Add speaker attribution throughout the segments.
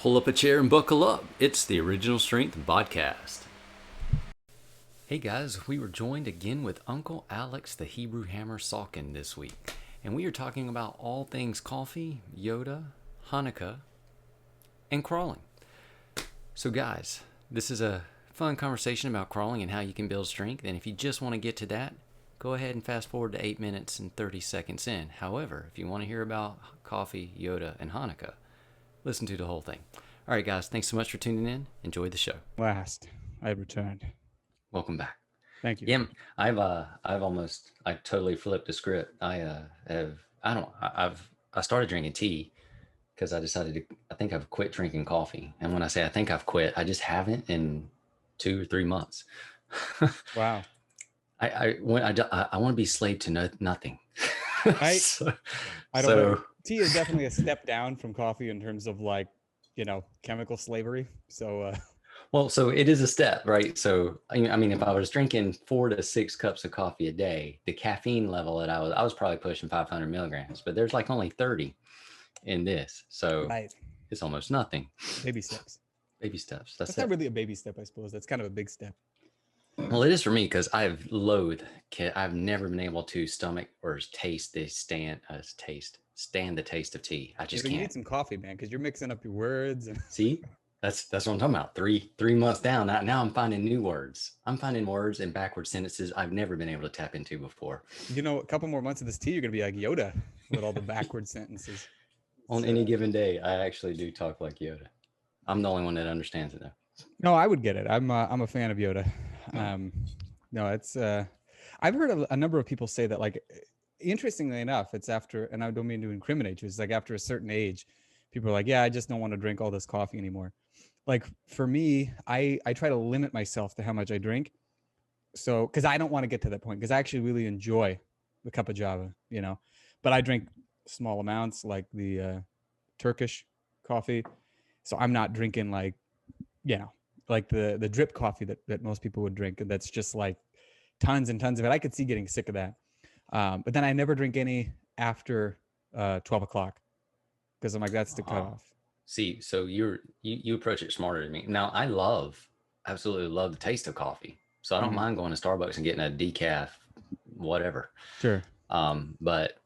Speaker 1: Pull up a chair and buckle up. It's the Original Strength BodCast. Hey guys, we were joined again with Uncle Aleks, the Hebrew Hammer Salkin this week. And we are talking about all things coffee, Yoda, Hanukkah, and crawling. So guys, this is a fun conversation about crawling and how you can build strength. And if you just want to get to that, go ahead and fast forward to 8 minutes and 30 seconds in. However, if you want to hear about coffee, Yoda, and Hanukkah, listen to the whole thing. All right, guys, thanks so much for tuning in. Enjoy the show.
Speaker 2: I returned.
Speaker 1: Welcome back.
Speaker 2: Thank you.
Speaker 1: Yeah, I totally flipped the script. I started drinking tea because I think I've quit drinking coffee. And when I say I think I've quit, I just haven't in 2 or 3 months.
Speaker 2: Wow.
Speaker 1: I want to be slave to nothing.
Speaker 2: I don't know. Tea is definitely a step down from coffee in terms of chemical slavery. So,
Speaker 1: so it is a step, right? So, I mean, if I was drinking 4 to 6 cups of coffee a day, the caffeine level that I was probably pushing 500 milligrams, but there's like only 30 in this. So
Speaker 2: right.
Speaker 1: It's almost nothing.
Speaker 2: Baby steps.
Speaker 1: Baby steps.
Speaker 2: That's not really a baby step, I suppose. That's kind of a big step.
Speaker 1: Well, it is for me because I've never been able to stomach or stand the taste of tea. I just can't.
Speaker 2: You need some coffee, man, because you're mixing up your words. And
Speaker 1: See, that's what I'm talking about. Three months down, now I'm finding new words. I'm finding words in backward sentences I've never been able to tap into before.
Speaker 2: A couple more months of this tea, you're gonna be like Yoda with all the backward sentences.
Speaker 1: On any given day, I actually do talk like Yoda. I'm the only one that understands it though.
Speaker 2: No, I would get it. I'm a fan of Yoda. No, it's I've heard a number of people say that, like, interestingly enough, it's after, and I don't mean to incriminate you, it's like after a certain age, people are like, yeah, I just don't want to drink all this coffee anymore. Like for me, I try to limit myself to how much I drink. So, because I don't want to get to that point, because I actually really enjoy the cup of Java, but I drink small amounts, like the Turkish coffee. So I'm not drinking like the drip coffee that most people would drink. And that's just like tons and tons of it. I could see getting sick of that. But then I never drink any after 12 o'clock because I'm like, that's the cutoff.
Speaker 1: See, so you approach it smarter than me. Now, I absolutely love the taste of coffee. So I don't mind going to Starbucks and getting a decaf, whatever.
Speaker 2: Sure.
Speaker 1: But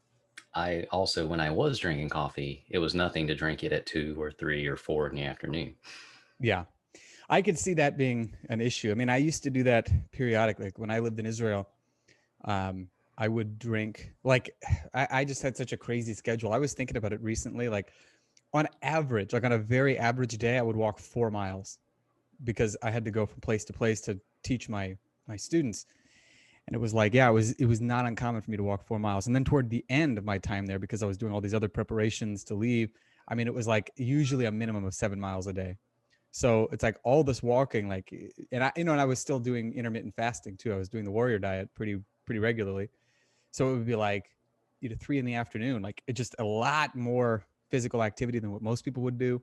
Speaker 1: I also, when I was drinking coffee, it was nothing to drink it at 2 or 3 or 4 in the afternoon.
Speaker 2: Yeah. I could see that being an issue. I mean, I used to do that periodically. Like when I lived in Israel, I would drink, like, I just had such a crazy schedule. I was thinking about it recently, like on average, like on a very average day, I would walk 4 miles because I had to go from place to place to teach my students. And it was like, yeah, it was not uncommon for me to walk 4 miles. And then toward the end of my time there, because I was doing all these other preparations to leave, I mean, it was like usually a minimum of 7 miles a day. So it's like all this walking, like, and I was still doing intermittent fasting too. I was doing the warrior diet pretty regularly. So it would be like 3 in the afternoon, like it's just a lot more physical activity than what most people would do.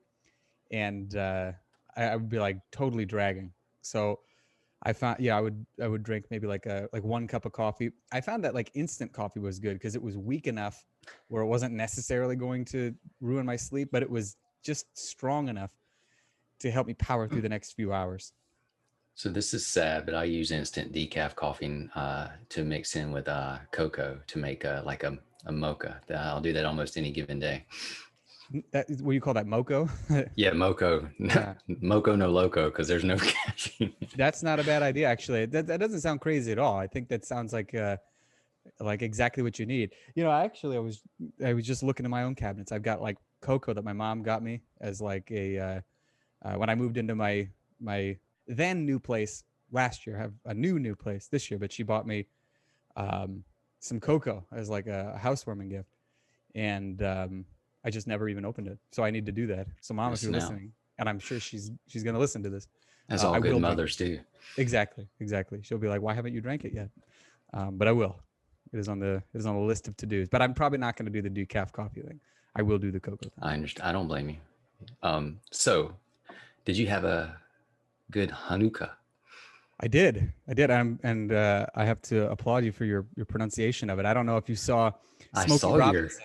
Speaker 2: And I would be like totally dragging. So I found, I would drink maybe like 1 cup of coffee. I found that like instant coffee was good because it was weak enough where it wasn't necessarily going to ruin my sleep, but it was just strong enough to help me power through the next few hours.
Speaker 1: So this is sad, but I use instant decaf coffee to mix in with cocoa to make like a mocha. I'll do that almost any given day.
Speaker 2: That is what you call that, moco?
Speaker 1: Yeah, moco. Yeah. Moco no loco, because there's no caffeine.
Speaker 2: That's not a bad idea, actually. That doesn't sound crazy at all. I think that sounds like exactly what you need. Actually, I was just looking in my own cabinets. I've got like cocoa that my mom got me as like a when I moved into my then new place last year. I have a new place this year, but she bought me some cocoa as like a housewarming gift, and I just never even opened it. So I need to do that. So Mom, if you're listening, and I'm sure she's going to listen to this,
Speaker 1: as all good mothers do.
Speaker 2: Exactly. She'll be like, "Why haven't you drank it yet?" But I will. It is on the list of to-dos. But I'm probably not going to do the decaf coffee thing. I will do the cocoa thing.
Speaker 1: I understand. I don't blame you. So, did you have a good Hanukkah?
Speaker 2: I did. And I have to applaud you for your pronunciation of it. I don't know if you saw Smokey Robinson.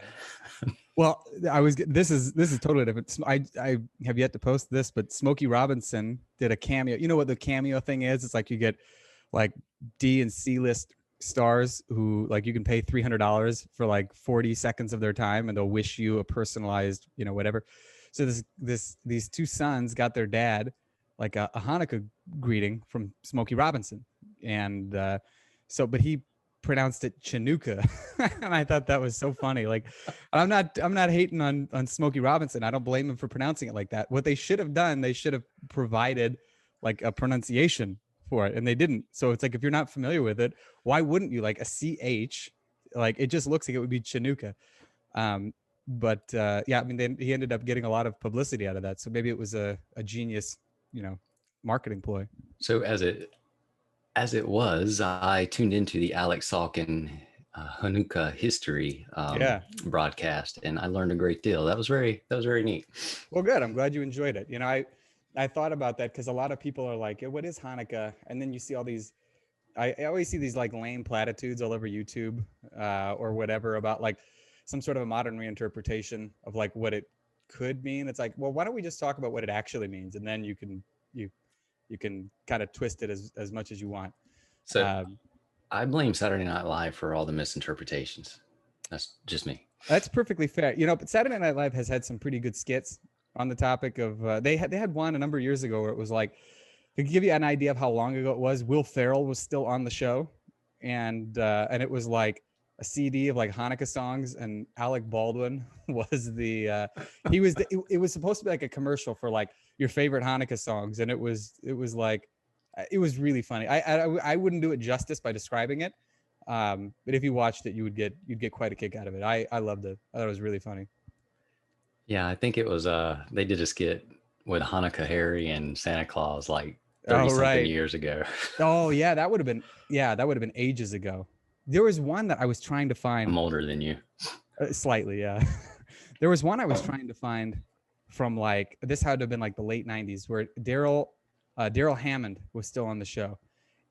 Speaker 2: Well, this is totally different. I have yet to post this, but Smokey Robinson did a cameo. You know what the cameo thing is? It's like you get like D and C list stars who like you can pay $300 for like 40 seconds of their time and they'll wish you a personalized, whatever. So these two sons got their dad like a Hanukkah greeting from Smokey Robinson. And but he pronounced it Chinooka. And I thought that was so funny. Like I'm not hating on Smokey Robinson. I don't blame him for pronouncing it like that. What they should have done, they should have provided like a pronunciation for it, and they didn't. So it's like if you're not familiar with it, why wouldn't you? Like a CH, like it just looks like it would be Chinooka. Yeah, I mean, then he ended up getting a lot of publicity out of that. So maybe it was a genius, marketing ploy.
Speaker 1: So as it was, I tuned into the Aleks Salkin Hanukkah history broadcast, and I learned a great deal. That was very neat.
Speaker 2: Well, good. I'm glad you enjoyed it. I thought about that because a lot of people are like, what is Hanukkah? And then you see all these, I always see these like lame platitudes all over YouTube or whatever about like some sort of a modern reinterpretation of like what it could mean. It's like, well, why don't we just talk about what it actually means? And then you can kind of twist it as much as you want.
Speaker 1: So I blame Saturday Night Live for all the misinterpretations. That's just me.
Speaker 2: That's perfectly fair. But Saturday Night Live has had some pretty good skits on the topic of they had one a number of years ago where it was like, to give you an idea of how long ago it was, Will Ferrell was still on the show, and it was like a CD of like Hanukkah songs, and Alec Baldwin was it was supposed to be like a commercial for like your favorite Hanukkah songs, and it was like it was really funny. I wouldn't do it justice by describing it, but if you watched it, you'd get quite a kick out of it. I loved it. I thought it was really funny.
Speaker 1: Yeah, I think it was they did a skit with Hanukkah Harry and Santa Claus like 30-something years ago.
Speaker 2: Oh yeah, that would have been ages ago. There was one that I was trying to find.
Speaker 1: I'm older than you.
Speaker 2: Slightly, yeah. There was one I was trying to find from like, this had to have been like the late 90s, where Daryl Hammond was still on the show,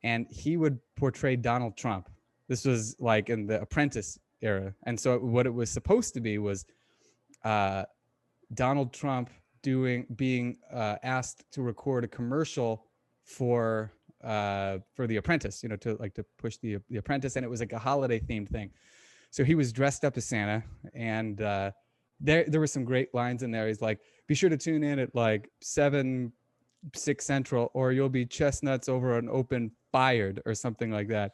Speaker 2: and he would portray Donald Trump. This was like in the Apprentice era, and so what it was supposed to be was Donald Trump being asked to record a commercial for The Apprentice, to push the Apprentice, and it was like a holiday themed thing. So he was dressed up as Santa, and there were some great lines in there. He's like, "Be sure to tune in at like 6 Central, or you'll be chestnuts over an open fired," or something like that.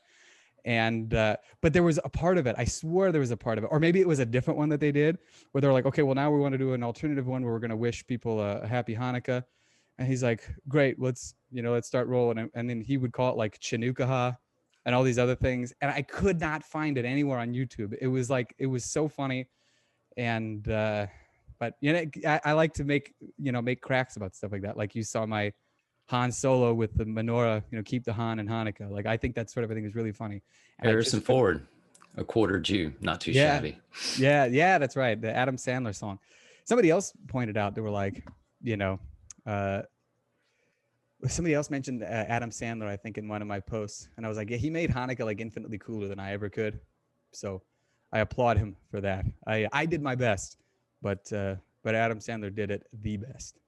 Speaker 2: And but there was a part of it, I swore there was a part of it, or maybe it was a different one that they did, where they're like, okay, well, now we want to do an alternative one where we're going to wish people a happy Hanukkah. And he's like, great, let's start rolling. And then he would call it like Chinooka and all these other things, and I could not find it anywhere on YouTube. It was so funny. And but I like to make cracks about stuff like that. Like you saw my Han Solo with the menorah, keep the Han in Hanukkah. Like, I think that sort of a thing is really funny. And
Speaker 1: Harrison Ford, a quarter Jew, not too shabby.
Speaker 2: Yeah, that's right. The Adam Sandler song. Somebody else pointed out, they were like, somebody else mentioned Adam Sandler, I think, in one of my posts. And I was like, yeah, he made Hanukkah like infinitely cooler than I ever could. So I applaud him for that. I did my best, but Adam Sandler did it the best.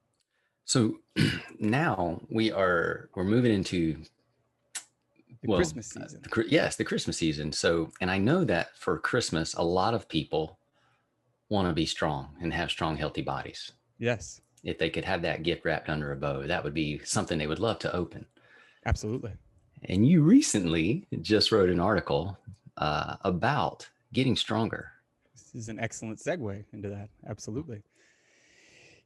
Speaker 1: So now we're moving into
Speaker 2: the Christmas season.
Speaker 1: The Christmas season. So, and I know that for Christmas, a lot of people want to be strong and have strong, healthy bodies.
Speaker 2: Yes.
Speaker 1: If they could have that gift wrapped under a bow, that would be something they would love to open.
Speaker 2: Absolutely. And
Speaker 1: you recently just wrote an article about getting stronger.
Speaker 2: This is an excellent segue into that. Absolutely.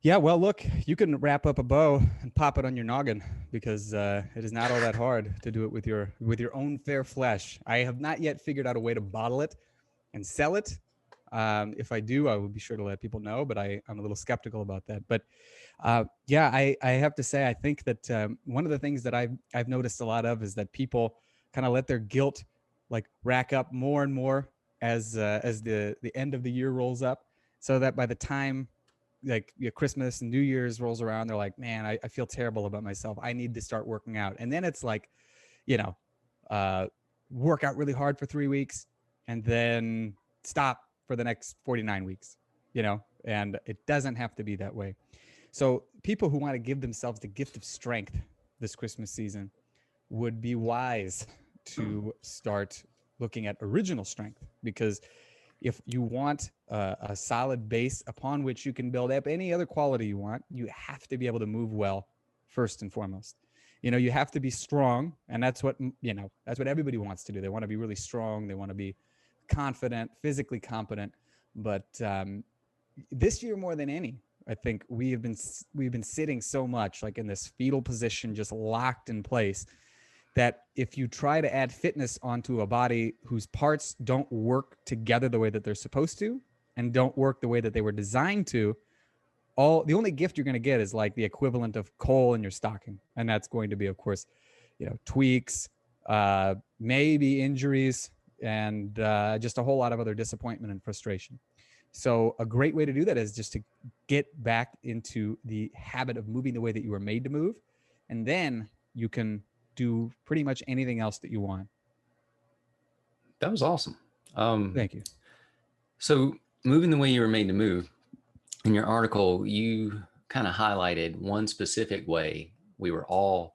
Speaker 2: Yeah, well, look, you can wrap up a bow and pop it on your noggin, because it is not all that hard to do it with your own fair flesh. I have not yet figured out a way to bottle it and sell it. If I do, I will be sure to let people know, but I'm a little skeptical about that. But I have to say, I think that one of the things that I've noticed a lot of is that people kind of let their guilt like rack up more and more as the end of the year rolls up, so that by the time like Christmas and New Year's rolls around, they're like, man, I feel terrible about myself. I need to start working out. And then it's like, work out really hard for 3 weeks and then stop for the next 49 weeks. and it doesn't have to be that way. So people who want to give themselves the gift of strength this Christmas season would be wise to start looking at original strength, because if you want a solid base upon which you can build up any other quality you want, you have to be able to move well first and foremost. You have to be strong, and that's what everybody wants to do. They want to be really strong. They want to be confident, physically competent. But this year more than any, I think we've been sitting so much like in this fetal position, just locked in place, that if you try to add fitness onto a body whose parts don't work together the way that they're supposed to and don't work the way that they were designed to, the only gift you're going to get is like the equivalent of coal in your stocking. And that's going to be, of course, tweaks, maybe injuries, and just a whole lot of other disappointment and frustration. So a great way to do that is just to get back into the habit of moving the way that you were made to move. And then you can do pretty much anything else that you want.
Speaker 1: That was awesome.
Speaker 2: Thank you.
Speaker 1: So moving the way you were made to move, in your article, you kind of highlighted one specific way we were all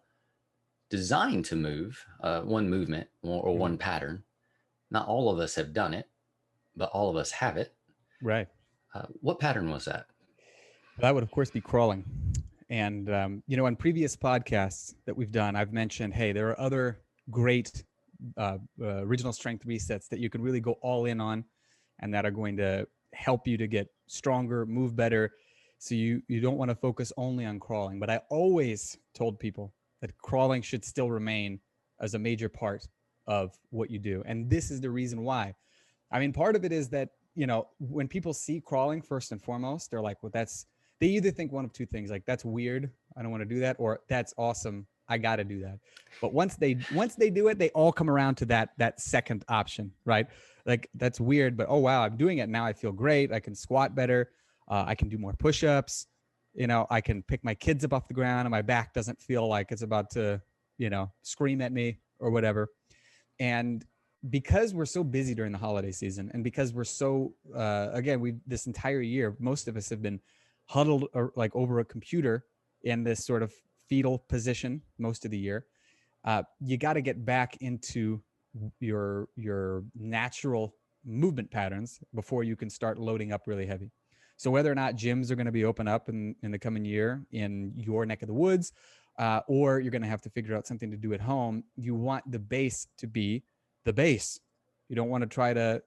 Speaker 1: designed to move, one movement or one pattern. Not all of us have done it, but all of us have it.
Speaker 2: Right.
Speaker 1: What pattern was that?
Speaker 2: That would, of course, be crawling. And, in previous podcasts that we've done, I've mentioned, hey, there are other great original strength resets that you can really go all in on, and that are going to help you to get stronger, move better. So you don't want to focus only on crawling. But I always told people that crawling should still remain as a major part of what you do. And this is the reason why. I mean, part of it is that, when people see crawling, first and foremost, they're like, well, they either think one of two things, like, that's weird, I don't want to do that, or that's awesome, I got to do that. But once they do it, they all come around to that second option, right? Like, that's weird, but oh wow, I'm doing it now, I feel great, I can squat better, I can do more push-ups, I can pick my kids up off the ground and my back doesn't feel like it's about to, scream at me or whatever. And because we're so busy during the holiday season, and because we're so, again, this entire year, most of us have been huddled like over a computer in this sort of fetal position most of the year. You got to get back into your natural movement patterns before you can start loading up really heavy. So whether or not gyms are going to be open up in the coming year in your neck of the woods, or you're going to have to figure out something to do at home, you want the base to be the base. You don't want to try to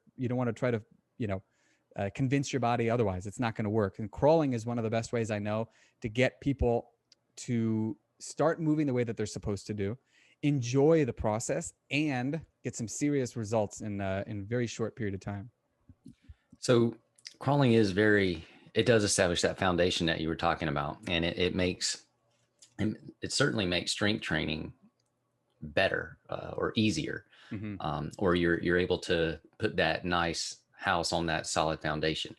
Speaker 2: convince your body otherwise. It's not going to work. And crawling is one of the best ways I know to get people to start moving the way that they're supposed to do, enjoy the process, and get some serious results in a very short period of time.
Speaker 1: So crawling it does establish that foundation that you were talking about, and it certainly makes strength training better or easier. Mm-hmm. Or you're able to put that nice house on that solid foundation.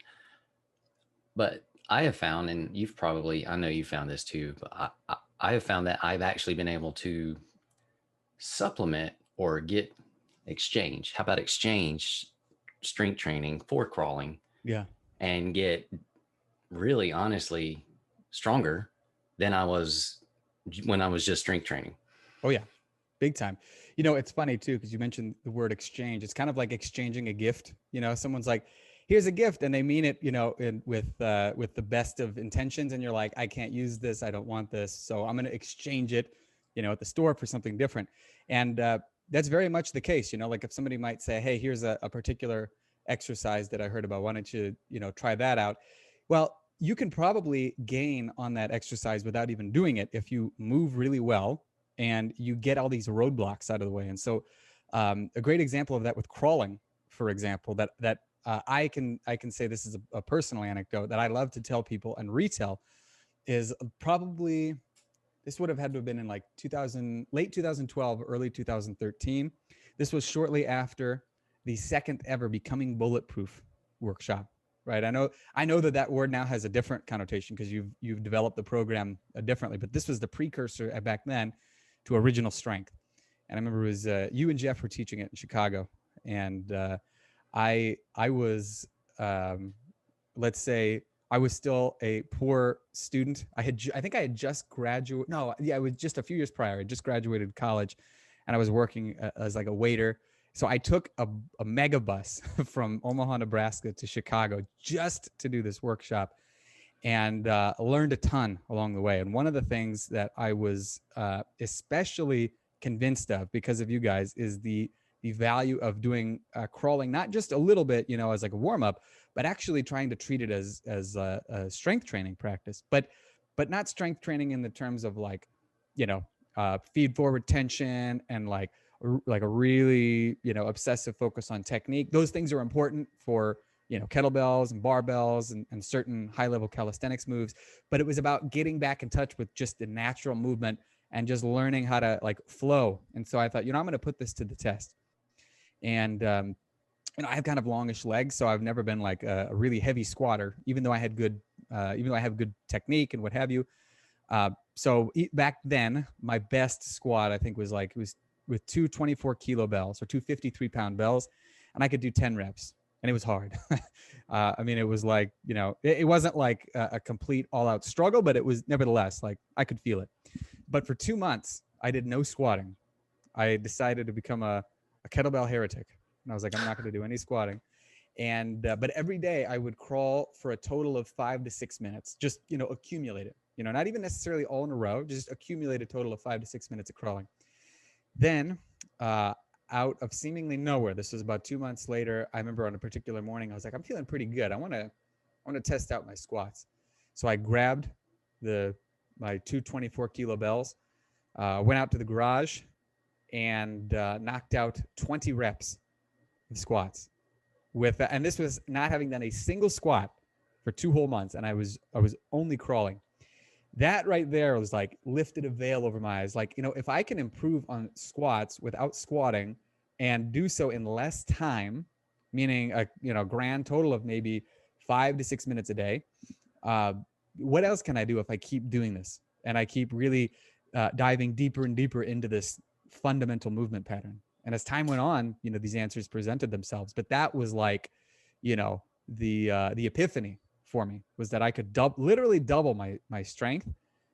Speaker 1: But I have found, and I know you found this too, but I have found that I've actually been able to supplement or get exchange strength training for crawling.
Speaker 2: Yeah.
Speaker 1: And get really honestly stronger than I was when I was just strength training.
Speaker 2: Oh yeah. Big time. It's funny too, because you mentioned the word exchange. It's kind of like exchanging a gift. Someone's like, here's a gift, and they mean it, with the best of intentions. And you're like, I can't use this. I don't want this. So I'm going to exchange it, at the store for something different. And that's very much the case. Like if somebody might say, hey, here's a particular exercise that I heard about, why don't you, try that out? Well, you can probably gain on that exercise without even doing it if you move really well and you get all these roadblocks out of the way. And so a great example of that with crawling, for example, that I can say, this is a personal anecdote that I love to tell people and retell, is probably, this would have had to have been in like late 2012, early 2013. This was shortly after the second ever Becoming Bulletproof workshop, right? I know that word now has a different connotation because you've developed the program differently, but this was the precursor back then to Original Strength. And I remember it was you and Jeff were teaching it in Chicago, and I was let's say I was still a poor student. I think I had just graduated. No, yeah, it was just a few years prior. I just graduated college, and I was working as like a waiter. So I took a mega bus from Omaha, Nebraska to Chicago just to do this workshop, and learned a ton along the way. And one of the things that I was especially convinced of because of you guys is the value of doing crawling, not just a little bit, as like a warm up, but actually trying to treat it as a strength training practice, but not strength training in the terms of like, feed forward tension and like a really, obsessive focus on technique. Those things are important for, kettlebells and barbells and certain high level calisthenics moves. But it was about getting back in touch with just the natural movement and just learning how to like flow. And so I thought, I'm going to put this to the test. And, I have kind of longish legs, so I've never been like a really heavy squatter, even though I have good technique and what have you. So back then, my best squat, I think, was with two 24-kilo bells or two 53-pound bells, and I could do 10 reps, and it was hard. It was like, it wasn't like a complete all-out struggle, but it was nevertheless, like, I could feel it. But for 2 months, I did no squatting. I decided to become a kettlebell heretic. And I was like, I'm not going to do any squatting. And, but every day I would crawl for a total of 5 to 6 minutes, just, accumulate it, not even necessarily all in a row, just accumulate a total of 5 to 6 minutes of crawling. Then, out of seemingly nowhere, this was about 2 months later, I remember on a particular morning, I was like, I'm feeling pretty good. I want to test out my squats. So I grabbed my two 24-kilo bells, went out to the garage and knocked out 20 reps of squats and this was not having done a single squat for 2 whole months. And I was only crawling. That right there was like lifted a veil over my eyes. Like, if I can improve on squats without squatting and do so in less time, meaning a grand total of maybe 5 to 6 minutes a day, what else can I do if I keep doing this? And I keep really diving deeper and deeper into this fundamental movement pattern. And as time went on, these answers presented themselves. But that was like, the epiphany for me was that I could literally double my strength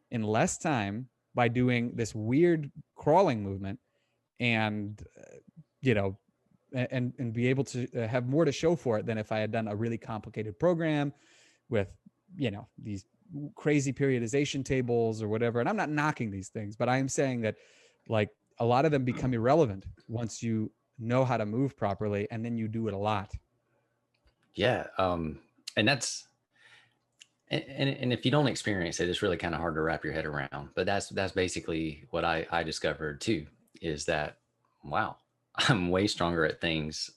Speaker 2: in less time by doing this weird crawling movement, and and be able to have more to show for it than if I had done a really complicated program with these crazy periodization tables or whatever. And I'm not knocking these things, but I am saying that like a lot of them become irrelevant once you know how to move properly, and then you do it a lot.
Speaker 1: Yeah. And that's, and if you don't experience it, it's really kind of hard to wrap your head around. But that's basically what I discovered too, is that, wow, I'm way stronger at things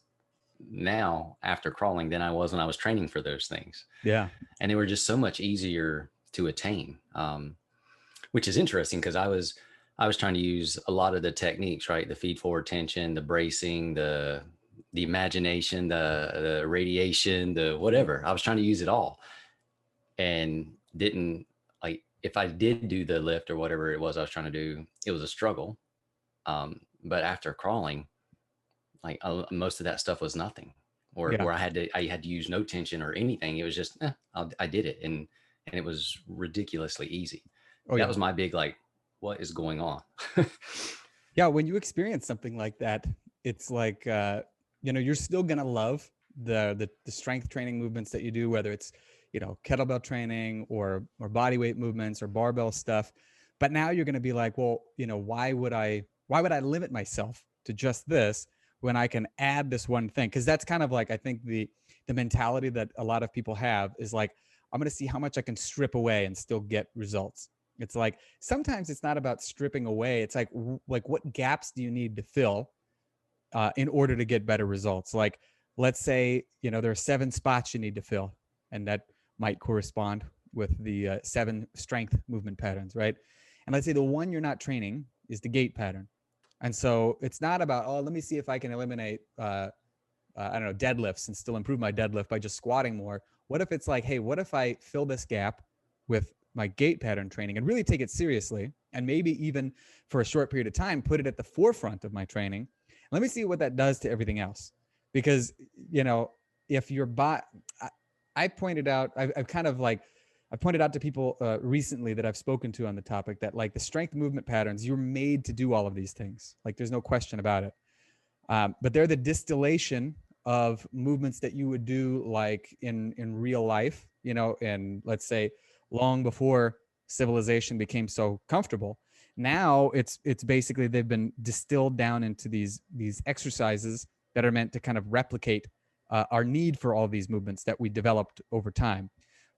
Speaker 1: now after crawling than I was when I was training for those things.
Speaker 2: Yeah.
Speaker 1: And they were just so much easier to attain, which is interesting because I was trying to use a lot of the techniques, right? The feed forward tension, the bracing, the imagination, the radiation, the whatever. I was trying to use it all, and didn't like, if I did do the lift or whatever it was I was trying to do, it was a struggle. But after crawling, like most of that stuff was nothing, or
Speaker 2: Yeah.
Speaker 1: where I had to use no tension or anything. It was just, I did it. And it was ridiculously easy. That was my big, like, what is going on?
Speaker 2: Yeah. When you experience something like that, it's like, you're still going to love the strength training movements that you do, whether it's, kettlebell training or body weight movements or barbell stuff. But now you're going to be like, well, why would I limit myself to just this when I can add this one thing? Cause that's kind of like, I think the mentality that a lot of people have is like, I'm going to see how much I can strip away and still get results. It's like, sometimes it's not about stripping away. It's like what gaps do you need to fill in order to get better results? Like, let's say, there are 7 spots you need to fill, and that might correspond with the 7 strength movement patterns, right? And let's say the one you're not training is the gait pattern. And so it's not about, oh, let me see if I can eliminate, deadlifts and still improve my deadlift by just squatting more. What if it's like, hey, what if I fill this gap with my gait pattern training and really take it seriously, and maybe even for a short period of time, put it at the forefront of my training. Let me see what that does to everything else. Because, if your body, I pointed out, I've kind of like, I pointed out to people recently that I've spoken to on the topic that like the strength movement patterns, you're made to do all of these things. Like there's no question about it. But they're the distillation of movements that you would do like in real life, you know, and let's say long before civilization became so comfortable. Now it's basically they've been distilled down into these exercises that are meant to kind of replicate our need for all these movements that we developed over time.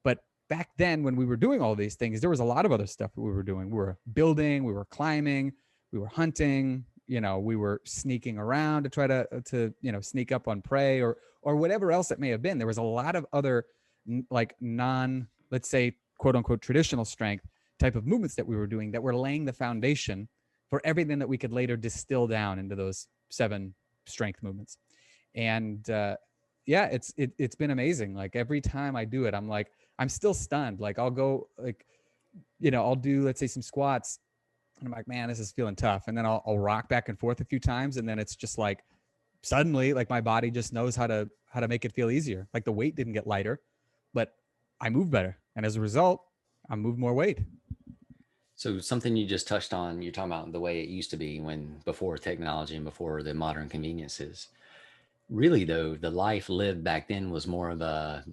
Speaker 2: But back then, when we were doing all these things, there was a lot of other stuff that we were doing. We were building, we were climbing, we were hunting, you know, we were sneaking around to try to you know, sneak up on prey or whatever else it may have been. There was a lot of other like let's say, quote unquote, traditional strength type of movements that we were doing that were laying the foundation for everything that we could later distill down into those 7 strength movements. And yeah, it's been amazing. Like every time I do it, I'm like, I'm still stunned. Like I'll go like, you know, I'll do, let's say, some squats, and I'm like, man, this is feeling tough. And then I'll rock back and forth a few times. And then it's just like, suddenly, like my body just knows how to make it feel easier. Like the weight didn't get lighter, but I move better. And as a result, I move more weight.
Speaker 1: So something you just touched on, you're talking about the way it used to be when before technology and before the modern conveniences. Really though, the life lived back then was more of a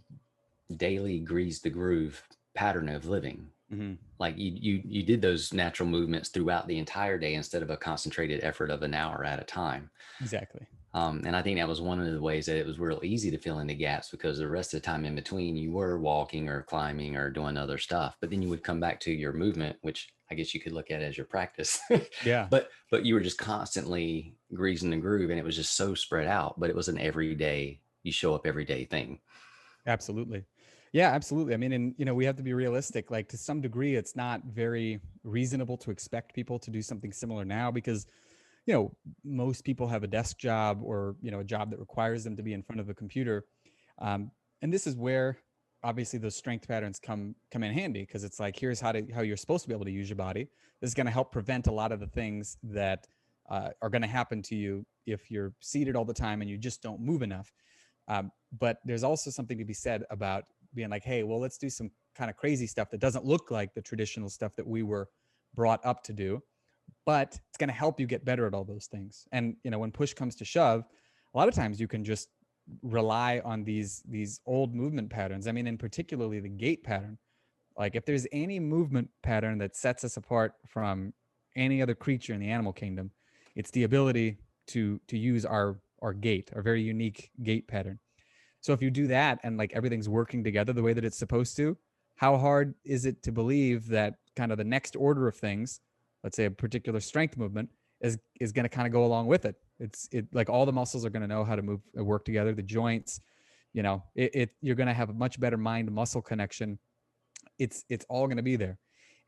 Speaker 1: daily grease the groove pattern of living.
Speaker 2: Mm-hmm.
Speaker 1: Like you did those natural movements throughout the entire day instead of a concentrated effort of an hour at a time.
Speaker 2: Exactly.
Speaker 1: And I think that was one of the ways that it was real easy to fill in the gaps, because the rest of the time in between you were walking or climbing or doing other stuff, but then you would come back to your movement, which I guess you could look at as your practice.
Speaker 2: Yeah.
Speaker 1: but you were just constantly greasing the groove, and it was just so spread out, but it was an everyday, you show up every day thing.
Speaker 2: Absolutely. Yeah, absolutely. I mean, and you know, we have to be realistic. Like to some degree, it's not very reasonable to expect people to do something similar now because, you know, most people have a desk job or, you know, a job that requires them to be in front of a computer. And this is where obviously those strength patterns come in handy, because it's like, here's how you're supposed to be able to use your body. This is going to help prevent a lot of the things that are going to happen to you if you're seated all the time and you just don't move enough. But there's also something to be said about being like, hey, well, let's do some kind of crazy stuff that doesn't look like the traditional stuff that we were brought up to do, but it's going to help you get better at all those things. And, you know, when push comes to shove, a lot of times you can just rely on these old movement patterns. I mean, in particularly the gait pattern. Like if there's any movement pattern that sets us apart from any other creature in the animal kingdom, it's the ability to use our gait, our very unique gait pattern. So if you do that and like everything's working together the way that it's supposed to, how hard is it to believe that kind of the next order of things, let's say a particular strength movement, is going to kind of go along with it? It's like all the muscles are going to know how to move, work together, the joints, you know, you're going to have a much better mind muscle connection. It's all going to be there.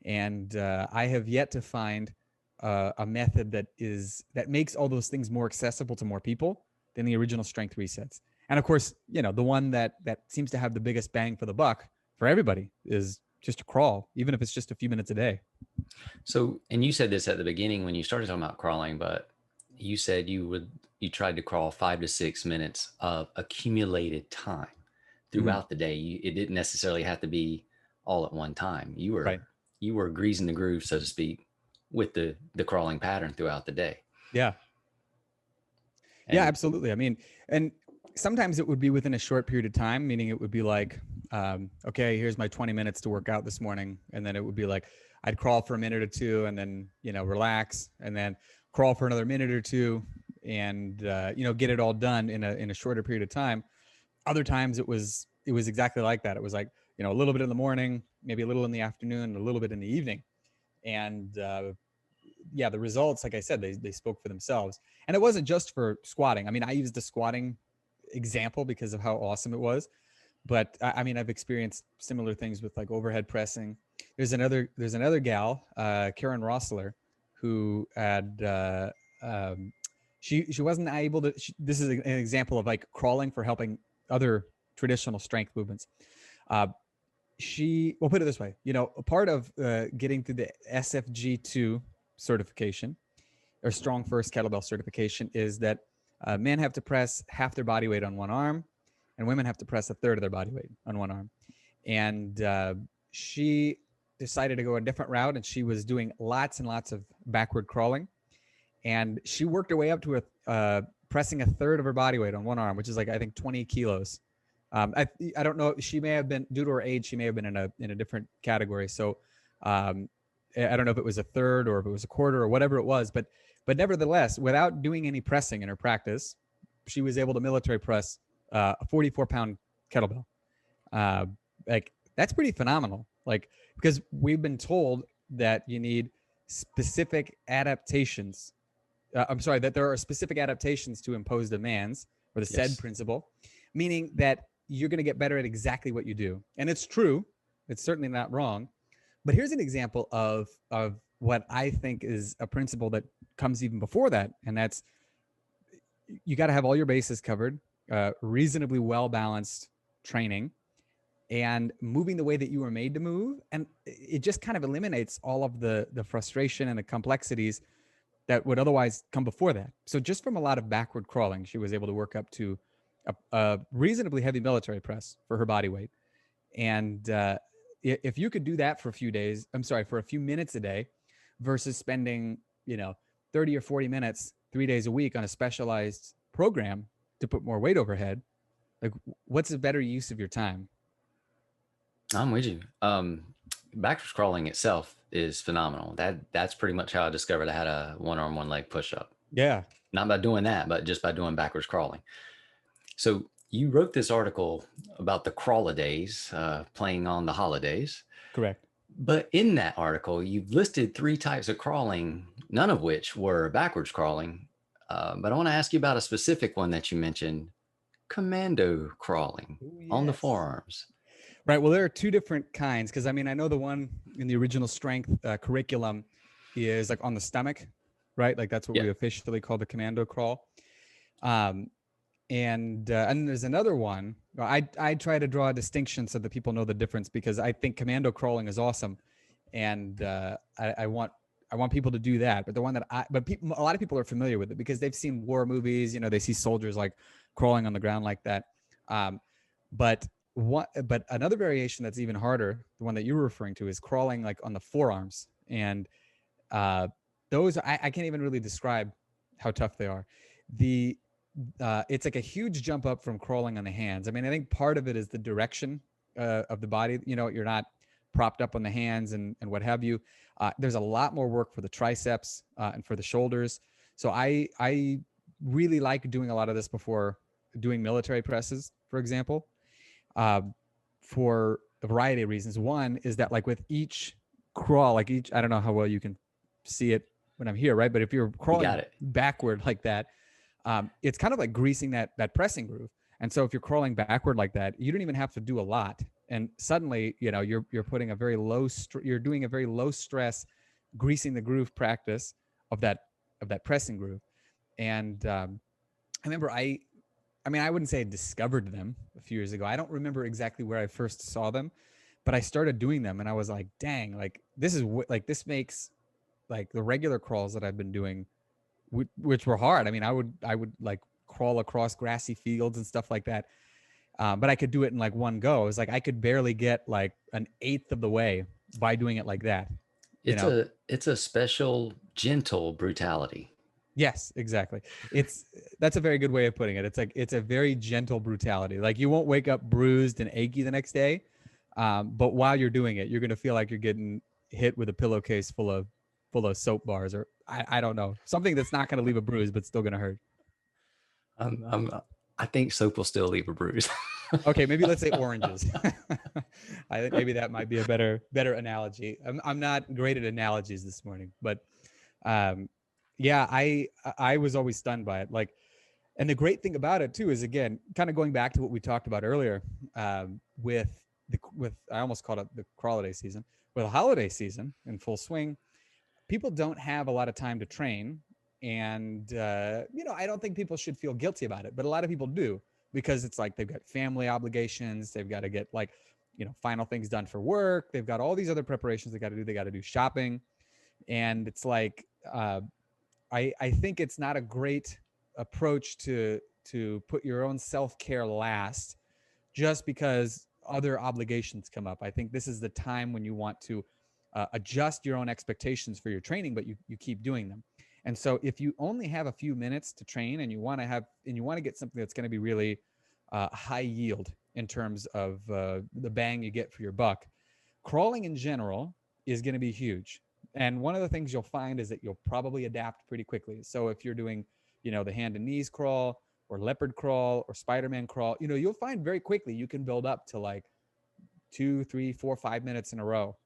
Speaker 2: And I have yet to find a method that makes all those things more accessible to more people than the original strength resets. And of course, you know, the one that seems to have the biggest bang for the buck for everybody is just to crawl, even if it's just a few minutes a day.
Speaker 1: So, and you said this at the beginning when you started talking about crawling, but you said you tried to crawl 5 to 6 minutes of accumulated time throughout the day. It didn't necessarily have to be all at one time. You were greasing the groove, so to speak, with the crawling pattern throughout the day.
Speaker 2: Yeah. Yeah, absolutely. I mean, and sometimes it would be within a short period of time, meaning it would be like, okay, here's my 20 minutes to work out this morning. And then it would be like, I'd crawl for a minute or two and then, you know, relax and then crawl for another minute or two and, you know, get it all done in a shorter period of time. Other times it was exactly like that. It was like, you know, a little bit in the morning, maybe a little in the afternoon, a little bit in the evening. And, yeah, the results, like I said, they spoke for themselves. And it wasn't just for squatting. I mean, I used the squatting example because of how awesome it was. But I mean, I've experienced similar things with like overhead pressing. There's another gal, Karen Rossler, who had, she wasn't able to, this is an example of like crawling for helping other traditional strength movements. We'll put it this way, you know, a part of getting through the SFG2 certification or strong first kettlebell certification is that men have to press half their body weight on one arm and women have to press a third of their body weight on one arm. And she decided to go a different route, and she was doing lots and lots of backward crawling. And she worked her way up to pressing a third of her body weight on one arm, which is like, I think 20 kilos. I don't know. She may have been, due to her age, she may have been in a different category. So I don't know if it was a third or if it was a quarter or whatever it was, but nevertheless, without doing any pressing in her practice, she was able to military press a 44-pound kettlebell. Like, that's pretty phenomenal. Like, because we've been told that you need specific adaptations. That there are specific adaptations to imposed demands, or the SAID principle, meaning that you're going to get better at exactly what you do. And it's true. It's certainly not wrong. But here's an example of what I think is a principle that comes even before that. And that's, you got to have all your bases covered, reasonably well-balanced training, and moving the way that you were made to move. And it just kind of eliminates all of the frustration and the complexities that would otherwise come before that. So just from a lot of backward crawling, she was able to work up to a reasonably heavy military press for her body weight. And if you could do that for a few minutes a day versus spending, 30 or 40 minutes, 3 days a week on a specialized program to put more weight overhead, like, what's a better use of your time?
Speaker 1: I'm with you. Backwards crawling itself is phenomenal. That's pretty much how I discovered I had a one arm, one leg push up.
Speaker 2: Yeah.
Speaker 1: Not by doing that, but just by doing backwards crawling. So you wrote this article about the Crawlidays, playing on the holidays.
Speaker 2: Correct.
Speaker 1: But in that article, you've listed 3 types of crawling, none of which were backwards crawling. But I want to ask you about a specific one that you mentioned, commando crawling. Ooh, yes. On the forearms.
Speaker 2: Right. Well, there are 2 different kinds, because I know the one in the original strength curriculum is like on the stomach, right? Like, that's what we officially call the commando crawl. And there's another one. I try to draw a distinction so that people know the difference, because I think commando crawling is awesome, and I want people to do that. But the one that a lot of people are familiar with it because they've seen war movies. They see soldiers like crawling on the ground like that. But another variation that's even harder, the one that you were referring to, is crawling like on the forearms, and those I can't even really describe how tough they are. It's like a huge jump up from crawling on the hands. I think part of it is the direction of the body. You're not propped up on the hands and what have you. There's a lot more work for the triceps and for the shoulders. So I really like doing a lot of this before doing military presses, for example, for a variety of reasons. One is that, like, with each crawl, I don't know how well you can see it when I'm here, right? But if you're crawling backward like that, it's kind of like greasing that pressing groove. And so if you're crawling backward like that, you don't even have to do a lot. And suddenly, you're putting you're doing a very low stress, greasing the groove practice of that pressing groove. And I remember I wouldn't say I discovered them a few years ago. I don't remember exactly where I first saw them, but I started doing them, and I was like, dang, like, this makes like the regular crawls that I've been doing, which were hard. I would like crawl across grassy fields and stuff like that. But I could do it in like one go. It was like I could barely get like an eighth of the way by doing it like that.
Speaker 1: It's a special, gentle brutality.
Speaker 2: Yes, exactly. That's a very good way of putting it. It's a very gentle brutality. Like, you won't wake up bruised and achy the next day. But while you're doing it, you're going to feel like you're getting hit with a pillowcase full of soap bars, or I don't know, something that's not going to leave a bruise, but still going to hurt.
Speaker 1: I think soap will still leave a bruise.
Speaker 2: Okay, maybe let's say oranges. I think maybe that might be a better analogy. I'm not great at analogies this morning, but yeah, I was always stunned by it. Like, and the great thing about it too is, again, kind of going back to what we talked about earlier, with I almost called it the Crawliday season, with a holiday season in full swing. People don't have a lot of time to train. And, I don't think people should feel guilty about it, but a lot of people do, because it's like they've got family obligations. They've got to get final things done for work. They've got all these other preparations they got to do. They got to do shopping. And it's like, I think it's not a great approach to put your own self-care last just because other obligations come up. I think this is the time when you want to adjust your own expectations for your training, but you keep doing them. And so if you only have a few minutes to train and you want to get something that's going to be really high yield in terms of the bang you get for your buck, crawling in general is going to be huge. And one of the things you'll find is that you'll probably adapt pretty quickly. So if you're doing, the hand and knees crawl or leopard crawl or Spider-Man crawl, you'll find very quickly you can build up to like 2, 3, 4, 5 minutes in a row.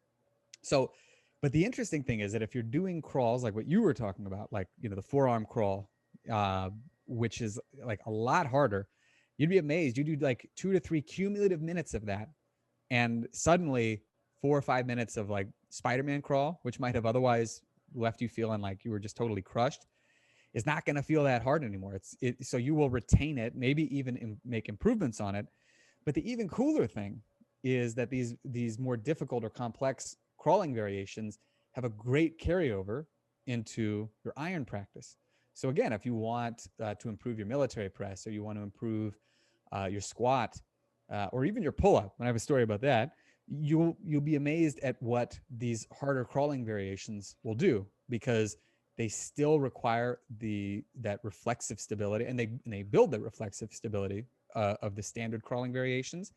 Speaker 2: So, but the interesting thing is that if you're doing crawls like what you were talking about, like, the forearm crawl, which is like a lot harder, you'd be amazed. You do like 2 to 3 cumulative minutes of that. And suddenly 4 or 5 minutes of like Spider-Man crawl, which might have otherwise left you feeling like you were just totally crushed, is not going to feel that hard anymore. So you will retain it, maybe even make improvements on it. But the even cooler thing is that these more difficult or complex crawling variations have a great carryover into your iron practice. So again, if you want to improve your military press, or you want to improve your squat, or even your pull-up, and I have a story about that, you'll be amazed at what these harder crawling variations will do, because they still require that reflexive stability, and they build the reflexive stability of the standard crawling variations.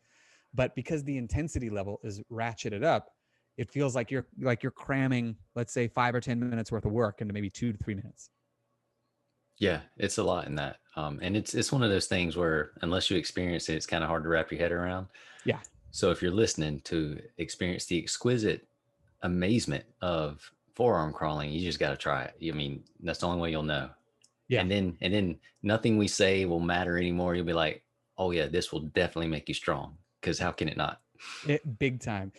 Speaker 2: But because the intensity level is ratcheted up, it feels like you're cramming, let's say, 5 or 10 minutes worth of work into maybe 2 to 3 minutes.
Speaker 1: Yeah, it's a lot in that. And it's one of those things where unless you experience it, it's kind of hard to wrap your head around.
Speaker 2: Yeah.
Speaker 1: So if you're listening to experience the exquisite amazement of forearm crawling, you just got to try it. I mean, that's the only way you'll know.
Speaker 2: Yeah.
Speaker 1: And then nothing we say will matter anymore. You'll be like, oh yeah, this will definitely make you strong. Because how can it not?
Speaker 2: Big time.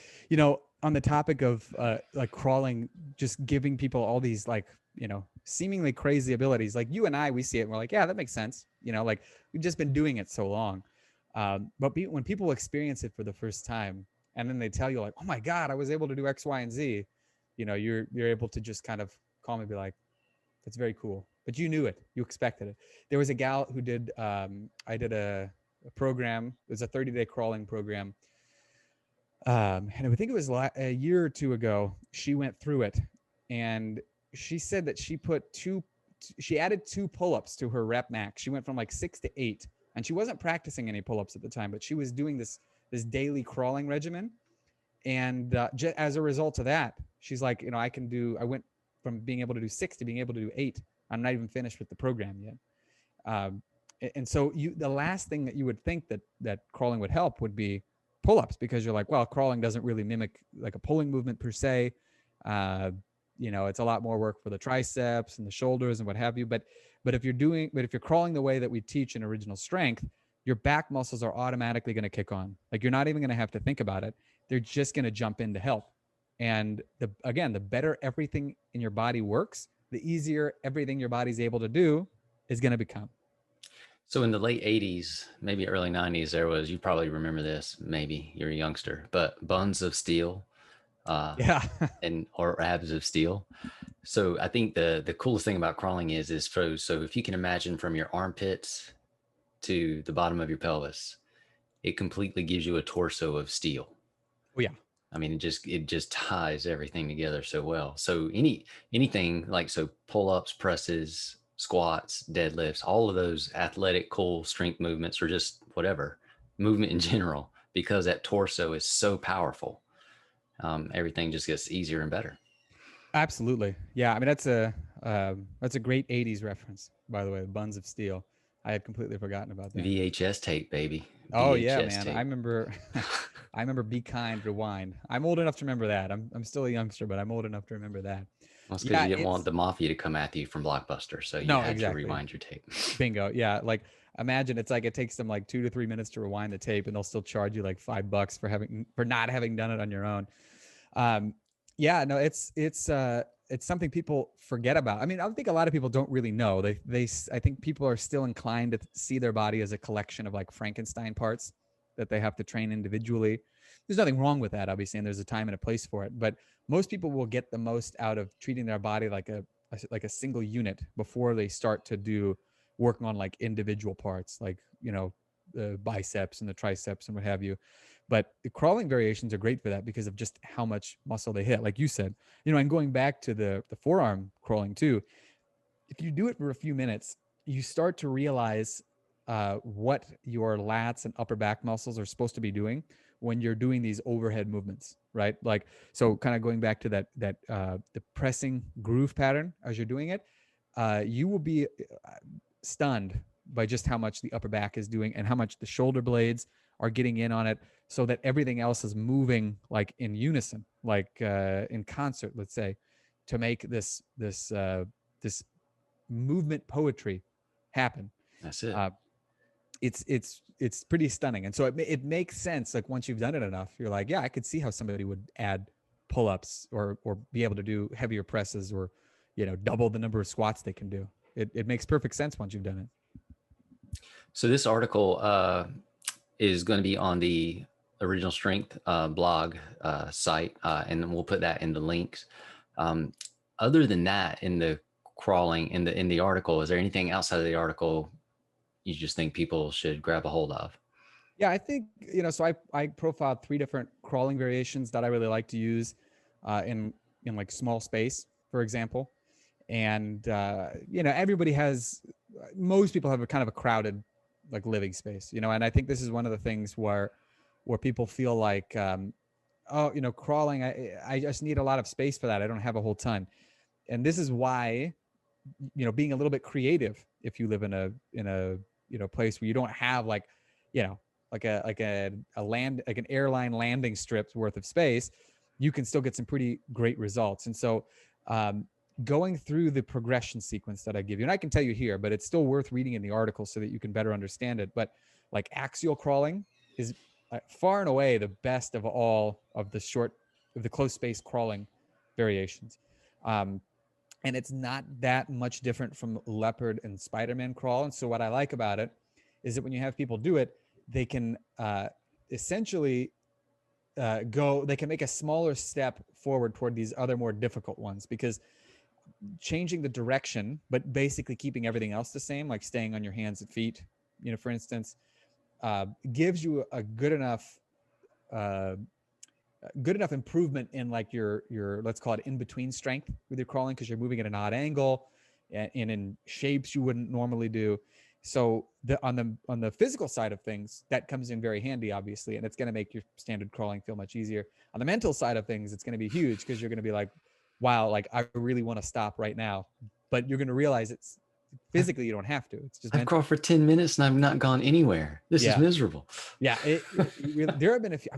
Speaker 2: On the topic of like crawling, just giving people all these like, seemingly crazy abilities, like you and I, we see it and we're like, yeah, that makes sense. Like we've just been doing it so long. But when people experience it for the first time, and then they tell you like, oh my God, I was able to do X, Y, and Z, you're able to just kind of calmly be like, that's very cool. But you knew it, you expected it. There was a gal who did, I did a program. It was a 30-day crawling program. And I think it was a year or two ago, she went through it, and she said that she added 2 pull-ups to her rep max. She went from like 6 to 8, and she wasn't practicing any pull-ups at the time, but she was doing this daily crawling regimen. And as a result of that, she's like, I went from being able to do 6 to being able to do 8. I'm not even finished with the program yet. And so the last thing that you would think that crawling would help would be pull-ups, because you're like, well, crawling doesn't really mimic like a pulling movement per se. It's a lot more work for the triceps and the shoulders and what have you. But if you're crawling the way that we teach in original strength, your back muscles are automatically going to kick on. Like you're not even going to have to think about it. They're just going to jump in to help. And the better everything in your body works, the easier everything your body's able to do is going to become.
Speaker 1: So in the late 80s, maybe early 90s, there was, you probably remember this, maybe you're a youngster, but buns of steel,
Speaker 2: Yeah.
Speaker 1: or abs of steel. So I think the coolest thing about crawling is so if you can imagine from your armpits to the bottom of your pelvis, it completely gives you a torso of steel.
Speaker 2: Oh yeah.
Speaker 1: I mean, it just ties everything together so well. So anything like, so pull-ups, presses, squats, deadlifts, all of those athletic, cool strength movements, or just whatever movement in general, because that torso is so powerful, everything just gets easier and better.
Speaker 2: Absolutely. Yeah. I mean, that's a great 80s reference, by the way, the buns of steel. I had completely forgotten about that.
Speaker 1: VHS tape, baby.
Speaker 2: Oh
Speaker 1: VHS
Speaker 2: yeah, man.
Speaker 1: tape.
Speaker 2: I remember I remember Be Kind, Rewind. I'm old enough to remember that. I'm still a youngster, but I'm old enough to remember that.
Speaker 1: Well, it's because you didn't want the mafia to come after you from Blockbuster, so you had
Speaker 2: exactly.
Speaker 1: to rewind your tape.
Speaker 2: Bingo. Yeah. Like imagine it's like it takes them like 2 to 3 minutes to rewind the tape, and they'll still charge you like $5 for not having done it on your own. Yeah, no, it's something people forget about. I mean, I think a lot of people don't really know. I think people are still inclined to see their body as a collection of like Frankenstein parts that they have to train individually. There's nothing wrong with that, obviously, and there's a time and a place for it. But most people will get the most out of treating their body like a single unit before they start to do working on like individual parts, like the biceps and the triceps and what have you. But the crawling variations are great for that because of just how much muscle they hit, like you said. And going back to the forearm crawling too, if you do it for a few minutes, you start to realize what your lats and upper back muscles are supposed to be doing when you're doing these overhead movements, right? Like, so kind of going back to that the pressing groove pattern as you're doing it, you will be stunned by just how much the upper back is doing and how much the shoulder blades are getting in on it, so that everything else is moving like in unison, like in concert, let's say, to make this movement poetry happen.
Speaker 1: That's it.
Speaker 2: It's pretty stunning, and so it makes sense. Like once you've done it enough, you're like, yeah, I could see how somebody would add pull-ups or be able to do heavier presses, or double the number of squats they can do. It makes perfect sense once you've done it.
Speaker 1: So this article is going to be on the Original Strength blog site, and we'll put that in the links. Other than that, in the crawling in the article, is there anything outside of the article you just think people should grab a hold of?
Speaker 2: Yeah, I think, so I profiled 3 different crawling variations that I really like to use in like small space, for example. And, most people have a kind of a crowded like living space, and I think this is one of the things where people feel like, crawling, I just need a lot of space for that. I don't have a whole ton. And this is why, being a little bit creative, if you live in a place where you don't have like an airline landing strip's worth of space, you can still get some pretty great results. And so going through the progression sequence that I give you, and I can tell you here, but it's still worth reading in the article so that you can better understand it. But like axial crawling is far and away the best of all of the close space crawling variations. And it's not that much different from leopard and Spider-Man crawl. And so what I like about it is that when you have people do it, they can essentially they can make a smaller step forward toward these other more difficult ones, because changing the direction, but basically keeping everything else the same, like staying on your hands and feet, for instance, gives you a good enough improvement in like your let's call it in between strength with your crawling, because you're moving at an odd angle and in shapes you wouldn't normally do. So on the physical side of things, that comes in very handy, obviously, and it's going to make your standard crawling feel much easier. On the mental side of things, it's going to be huge, because you're going to be like, wow, like I really want to stop right now, but you're going to realize it's physically you don't have to. It's just
Speaker 1: I've crawled for 10 minutes and I've not gone anywhere. This is miserable.
Speaker 2: Yeah, there have been a few.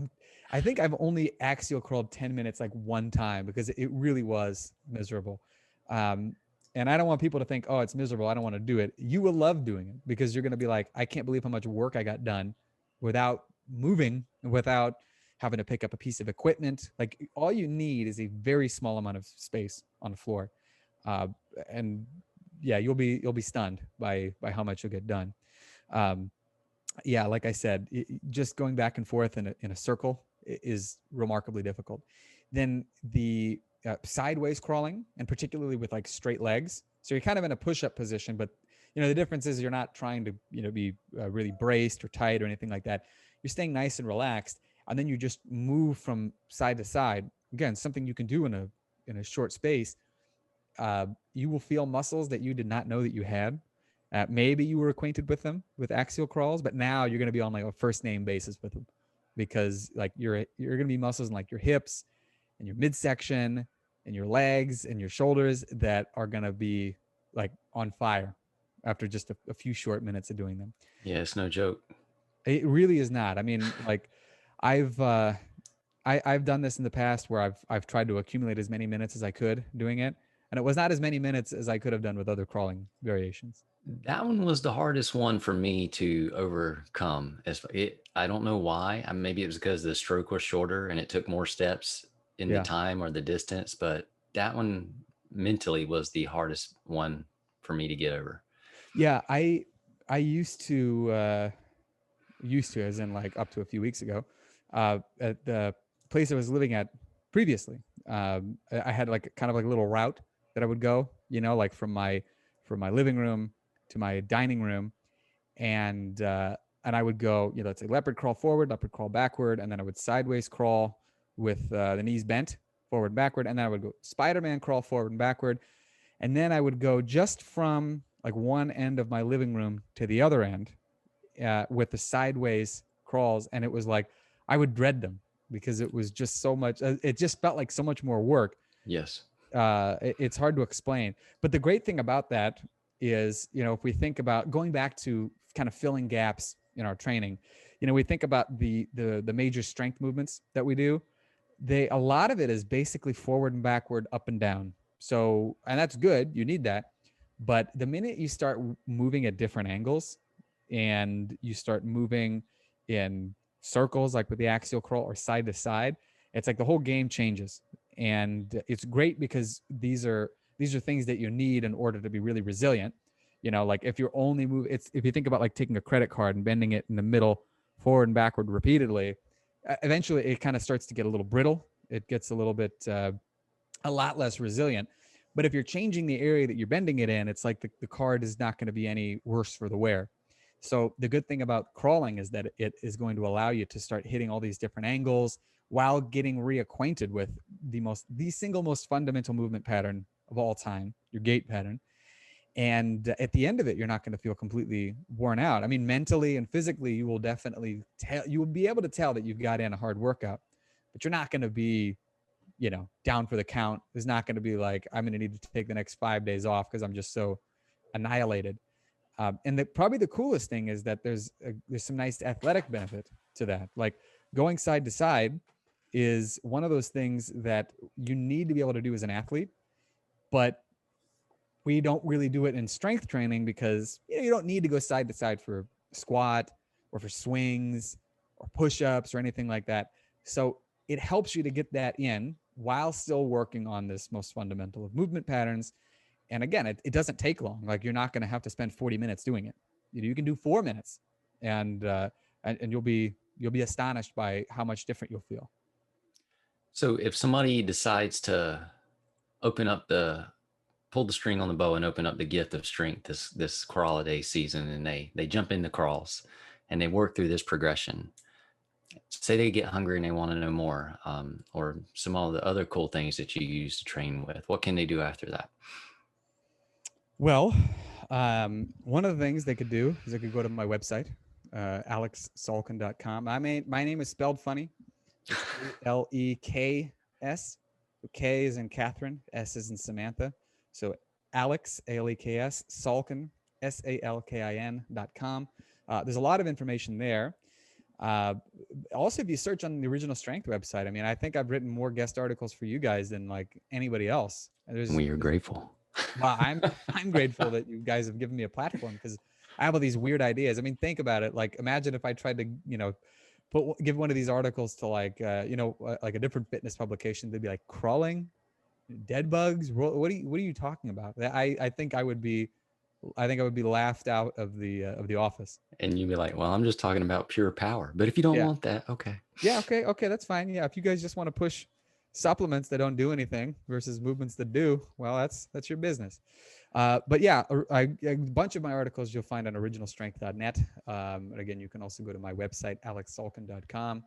Speaker 2: I think I've only axial crawled 10 minutes like one time, because it really was miserable. And I don't want people to think, oh, it's miserable, I don't want to do it. You will love doing it, because you're going to be like, I can't believe how much work I got done without moving, without having to pick up a piece of equipment. Like all you need is a very small amount of space on the floor. And yeah, you'll be stunned by how much you'll get done. Yeah, like I said, just going back and forth in a circle is remarkably difficult. Then the sideways crawling, and particularly with like straight legs. So you're kind of in a push-up position, but the difference is you're not trying to be really braced or tight or anything like that. You're staying nice and relaxed, and then you just move from side to side. Again, something you can do in a short space. You will feel muscles that you did not know that you had. Maybe you were acquainted with them with axial crawls, but now you're going to be on like a first name basis with them, because like you're going to be muscles in like your hips and your midsection and your legs and your shoulders that are going to be like on fire after just a few short minutes of doing them.
Speaker 1: Yeah, it's no joke.
Speaker 2: It really is not. I mean, like I've done this in the past where I've tried to accumulate as many minutes as I could doing it, and it was not as many minutes as I could have done with other crawling variations.
Speaker 1: That one was the hardest one for me to overcome. I don't know why. Maybe it was because the stroke was shorter and it took more steps in the time or the distance, but that one mentally was the hardest one for me to get over.
Speaker 2: Yeah, I used to as in like up to a few weeks ago, at the place I was living at previously. I had like kind of like a little route that I would go, like from my living room to my dining room, and and I would go, let's say leopard crawl forward, leopard crawl backward, and then I would sideways crawl with the knees bent forward, backward, and then I would go Spider-Man crawl forward and backward, and then I would go just from like one end of my living room to the other end with the sideways crawls, and it was like I would dread them because it was just so much. It just felt like so much more work.
Speaker 1: Yes.
Speaker 2: It's hard to explain. But the great thing about that is, if we think about going back to kind of filling gaps in our training, we think about the major strength movements that we do. A lot of it is basically forward and backward, up and down. So, and that's good. You need that. But the minute you start moving at different angles and you start moving in circles, like with the axial crawl or side to side, it's like the whole game changes. And it's great because these are things that you need in order to be really resilient. Like if you're only if you think about like taking a credit card and bending it in the middle, forward and backward repeatedly, eventually it kind of starts to get a little brittle. It gets a little bit, a lot less resilient. But if you're changing the area that you're bending it in, it's like the card is not going to be any worse for the wear. So the good thing about crawling is that it is going to allow you to start hitting all these different angles while getting reacquainted with the single most fundamental movement pattern of all time, your gait pattern. And at the end of it, you're not going to feel completely worn out. I mean, mentally and physically, you will definitely you will be able to tell that you've got in a hard workout, but you're not going to be, down for the count. There's not going to be like, I'm going to need to take the next 5 days off because I'm just so annihilated. And probably the coolest thing is that there's some nice athletic benefit to that. Like going side to side is one of those things that you need to be able to do as an athlete, but we don't really do it in strength training because you don't need to go side to side for squat or for swings or push-ups or anything like that. So it helps you to get that in while still working on this most fundamental of movement patterns. And again, it doesn't take long. Like you're not going to have to spend 40 minutes doing it. You can do 4 minutes, and you'll be astonished by how much different you'll feel.
Speaker 1: So if somebody decides to pull the string on the bow and open up the gift of strength this Crawlidays season, and they jump into crawls and they work through this progression, say they get hungry and they want to know more, or some of the other cool things that you use to train with, what can they do after that?
Speaker 2: Well, one of the things they could do is they could go to my website, alexsalkin.com. My name is spelled funny. It's Aleks. K is in Catherine, S is in Samantha. So Aleks, Aleks, Salkin, SALKIN.com. There's a lot of information there. Also, if you search on the Original Strength website, I mean, I think I've written more guest articles for you guys than like anybody else.
Speaker 1: We are grateful.
Speaker 2: Well, I'm grateful that you guys have given me a platform because I have all these weird ideas. I mean, think about it. Like, imagine if I tried to, give one of these articles to like a different fitness publication. They'd be like, crawling, dead bugs. What are you talking about? I think I would be laughed out of the office.
Speaker 1: And you'd be like, well, I'm just talking about pure power. But if you don't want that, okay.
Speaker 2: Yeah, okay, that's fine. Yeah, if you guys just want to push supplements that don't do anything versus movements that do, well, that's your business. But yeah, a bunch of my articles you'll find on originalstrength.net. Again, you can also go to my website, alexsalkin.com.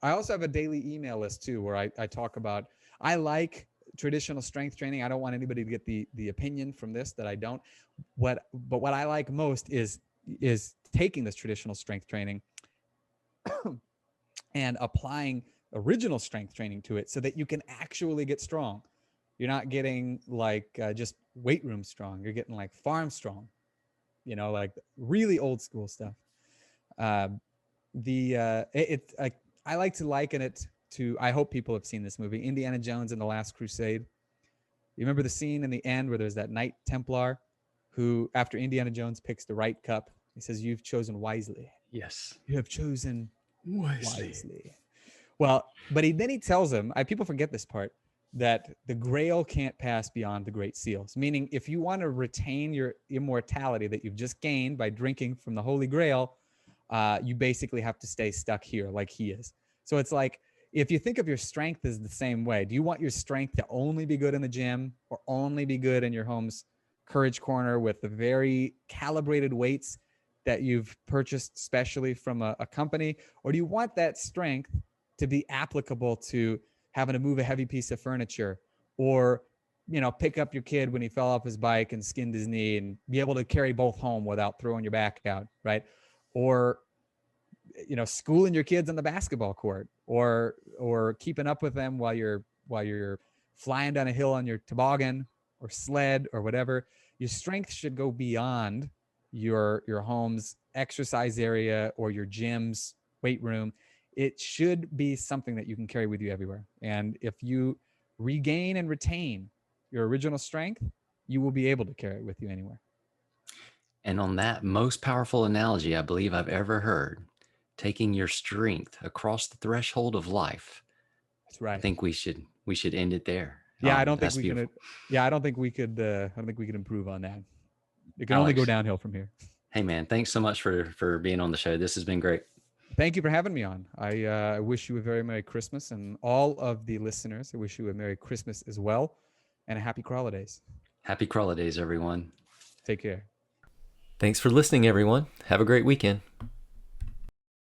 Speaker 2: I also have a daily email list too, where I talk about, I like traditional strength training. I don't want anybody to get the opinion from this that I don't. But what I like most is taking this traditional strength training and applying original strength training to it so that you can actually get strong. You're not getting like just weight room strong. You're getting like farm strong, like really old school stuff. I like to liken it to, I hope people have seen this movie, Indiana Jones and the Last Crusade. You remember the scene in the end where there's that Knight Templar who, after Indiana Jones picks the right cup, he says, "You've chosen wisely."
Speaker 1: Yes.
Speaker 2: You have chosen wisely. Well, but then he tells him, people forget this part, that the Grail can't pass beyond the Great Seals. Meaning, if you want to retain your immortality that you've just gained by drinking from the Holy Grail, you basically have to stay stuck here like he is. So it's like, if you think of your strength as the same way, do you want your strength to only be good in the gym or only be good in your home's Courage Corner with the very calibrated weights that you've purchased specially from a company? Or do you want that strength to be applicable to having to move a heavy piece of furniture, or pick up your kid when he fell off his bike and skinned his knee and be able to carry both home without throwing your back out, right? Or schooling your kids on the basketball court, or keeping up with them while you're flying down a hill on your toboggan or sled or whatever. Your strength should go beyond your home's exercise area or your gym's weight room. It should be something that you can carry with you everywhere. And if you regain and retain your original strength, you will be able to carry it with you anywhere.
Speaker 1: And on that most powerful analogy I believe I've ever heard, taking your strength across the threshold of life.
Speaker 2: That's right.
Speaker 1: I think we should end it there.
Speaker 2: Yeah, I don't think
Speaker 1: we could.
Speaker 2: Yeah, I don't think we could improve on that. It can only go downhill from here.
Speaker 1: Hey man, thanks so much for being on the show. This has been great.
Speaker 2: Thank you for having me on. I wish you a very Merry Christmas, and all of the listeners, I wish you a Merry Christmas as well, and a Happy Crawlidays.
Speaker 1: Happy Crawlidays, everyone.
Speaker 2: Take care.
Speaker 1: Thanks for listening, everyone. Have a great weekend.